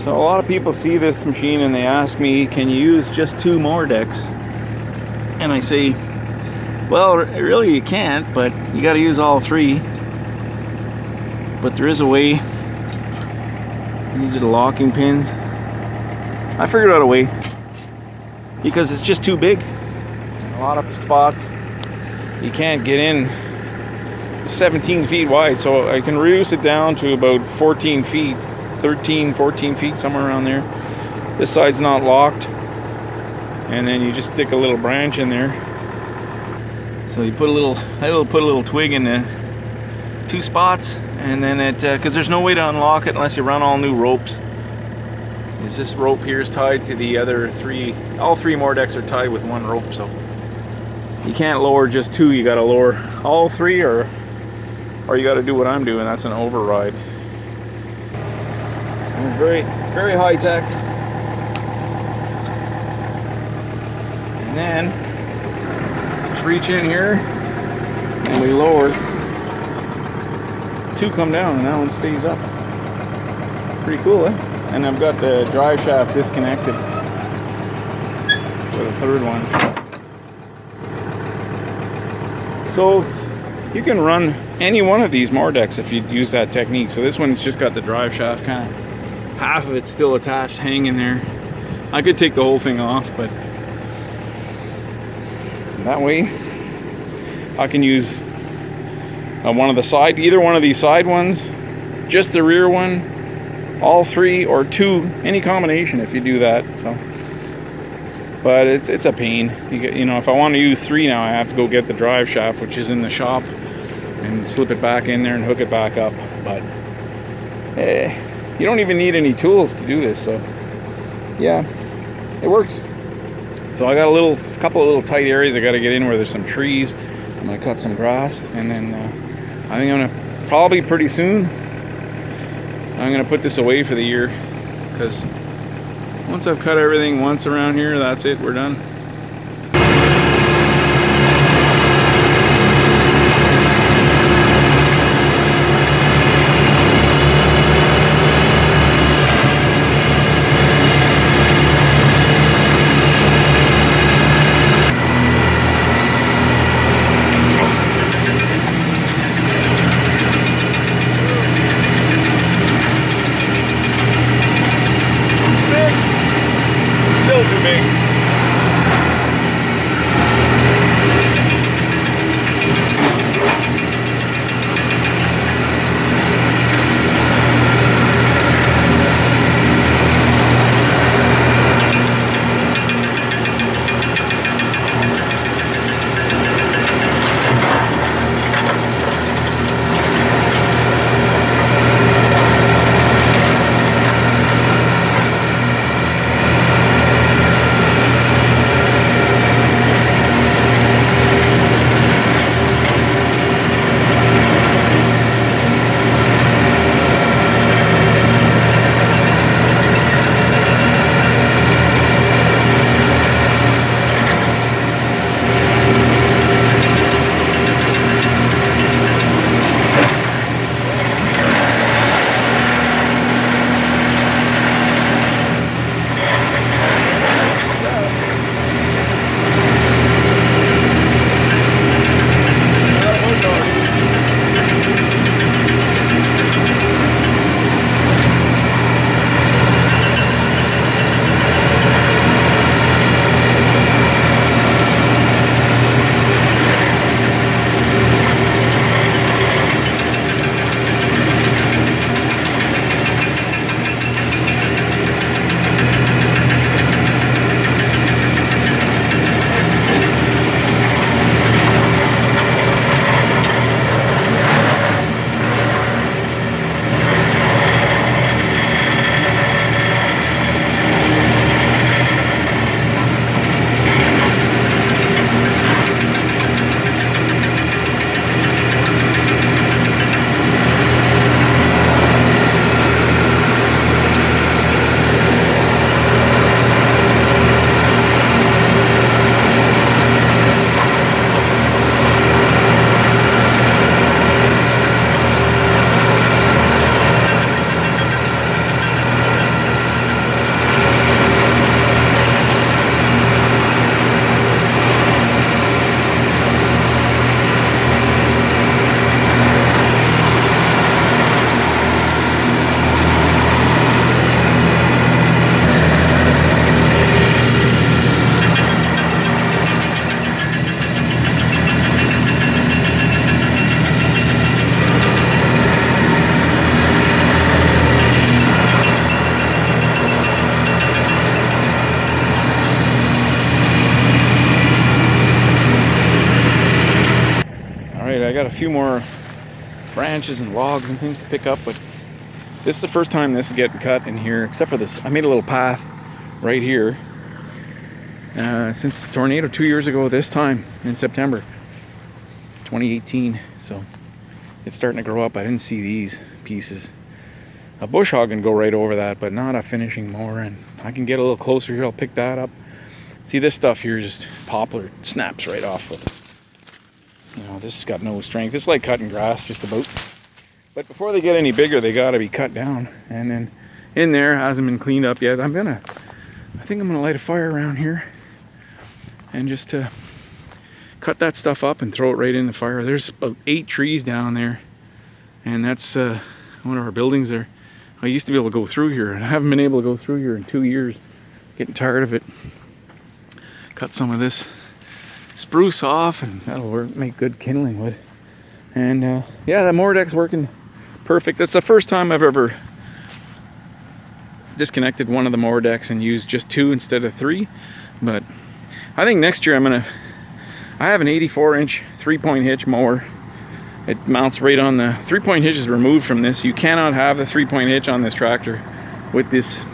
So a lot of people see this machine and they ask me, can you use just 2 mower decks? And I say, well, really you can't, but you got to use all 3. But there is a way. These are the locking pins. I figured out a way, because it's just too big. A lot of spots you can't get in. It's 17 feet wide, so I can reduce it down to about 14 feet, 13, 14 feet, somewhere around there. This side's not locked, and then you just stick a little branch in there. So you put a little twig in the 2 spots, and then it, because there's no way to unlock it unless you run all new ropes. Is this rope here is tied to the other 3. All 3 more decks are tied with 1 rope, so you can't lower just 2. You got to lower all 3, or you got to do what I'm doing. That's an override. So it's very, very high tech. And then just reach in here and we lower. 2 come down and that one stays up. Pretty cool, eh? And I've got the drive shaft disconnected for the 3rd one. So you can run any one of these mower decks if you use that technique. So this one's just got the drive shaft, kind of half of it's still attached, hanging there. I could take the whole thing off, but that way I can use either one of these side ones, just the rear one, all 3, or 2, any combination if you do that. So, but it's a pain. You know, if I want to use 3 now, I have to go get the drive shaft, which is in the shop, and slip it back in there and hook it back up. But you don't even need any tools to do this. So yeah, it works. So I got a couple of little tight areas I got to get in where there's some trees. I'm gonna cut some grass, and then I think I'm gonna probably pretty soon I'm gonna put this away for the year, because once I've cut everything once around here, that's it, we're done. Still too big. Alright, I got a few more branches and logs and things to pick up, but this is the first time this is getting cut in here, except for this. I made a little path right here since the tornado 2 years ago this time in September 2018. So it's starting to grow up. I didn't see these pieces. A bush hog can go right over that, but not a finishing mower. And I can get a little closer here. I'll pick that up. See, this stuff here, just poplar, snaps right off with it. You know, this has got no strength. It's like cutting grass, just about. But before they get any bigger, they got to be cut down. And then in there, hasn't been cleaned up yet. I think I'm gonna light a fire around here and just cut that stuff up and throw it right in the fire. There's about 8 trees down there, and that's one of our buildings there. I used to be able to go through here, and I haven't been able to go through here in 2 years. Getting tired of it. Cut some of this spruce off, and that'll make good kindling wood. And yeah, that mower deck's working perfect. That's the first time I've ever disconnected one of the mower decks and used just 2 instead of 3. But I think next year I have an 84-inch 3-point hitch mower. It mounts right on the 3-point hitch is removed from this. You cannot have the 3-point hitch on this tractor with this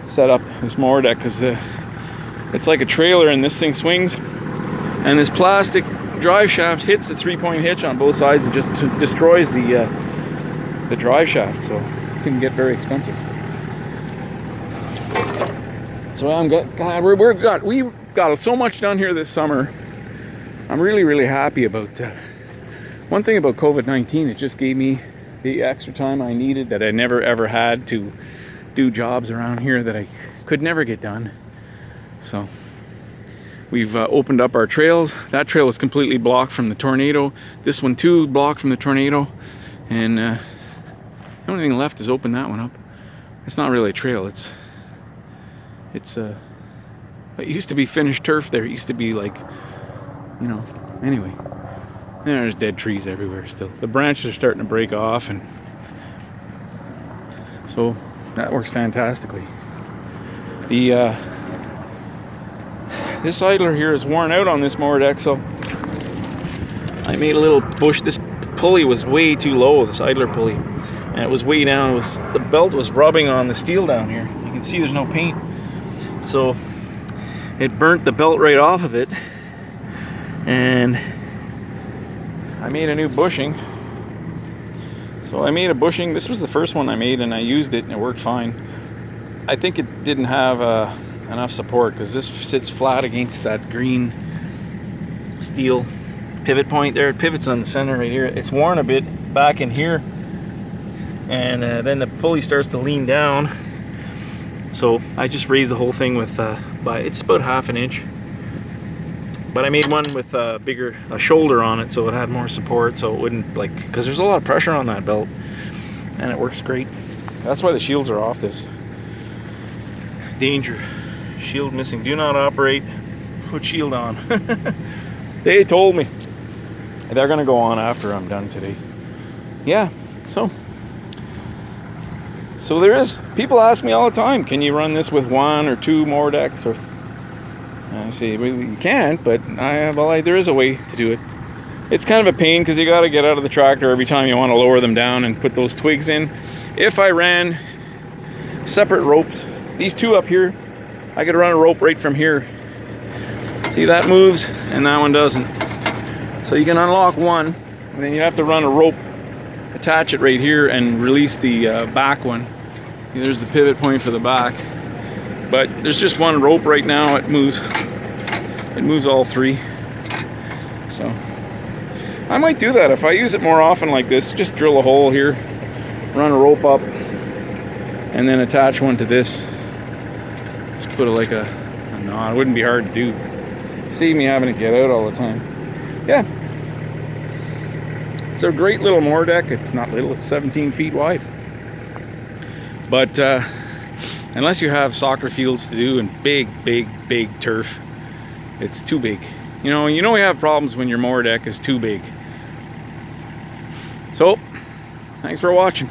setup, this mower deck, because it's like a trailer and this thing swings, and this plastic drive shaft hits the 3-point hitch on both sides and just destroys the drive shaft. So it can get very expensive. So I'm glad we got so much done here this summer. I'm really happy about one thing about COVID-19. It just gave me the extra time I needed that I never ever had to do jobs around here that I could never get done. So we've opened up our trails. That trail was completely blocked from the tornado. This one too, blocked from the tornado. And the only thing left is open that one up. It's not really a trail. It used to be finished turf there. It used to be like, you know, anyway. There's dead trees everywhere still. The branches are starting to break off, and so that works fantastically. This idler here is worn out on this mower deck, so I made a little bush. This pulley was way too low, this idler pulley, and it was way down. The belt was rubbing on the steel down here. You can see there's no paint. So it burnt the belt right off of it, and I made a new bushing. So I made a bushing. This was the first one I made, and I used it and it worked fine. I think it didn't have enough support because this sits flat against that green steel pivot point there. It pivots on the center right here. It's worn a bit back in here, and then the pulley starts to lean down. So I just raised the whole thing with it's about 1/2 inch, but I made one with a shoulder on it, so it had more support, so it wouldn't, like, because there's a lot of pressure on that belt, and it works great. That's why the shields are off this. Danger, shield missing, do not operate, put shield on. They told me they're gonna go on after I'm done today. Yeah, so there is, people ask me all the time, can you run this with 1 or 2 mower decks? Or I say, well, you can't, but there is a way to do it. It's kind of a pain because you got to get out of the tractor every time you want to lower them down and put those twigs in. If I ran separate ropes, these 2 up here, I could run a rope right from here. See, that moves and that one doesn't. So you can unlock one, and then you have to run a rope, attach it right here, and release the back one. There's the pivot point for the back, but there's just one rope right now. It moves all 3. So I might do that if I use it more often like this. Just drill a hole here, run a rope up, and then attach one to this. Just put it like a knot. It wouldn't be hard to do. Save me having to get out all the time. Yeah, it's a great little mower deck. It's not little, it's 17 feet wide. But unless you have soccer fields to do and big turf, it's too big. You know you have problems when your mower deck is too big. So, thanks for watching.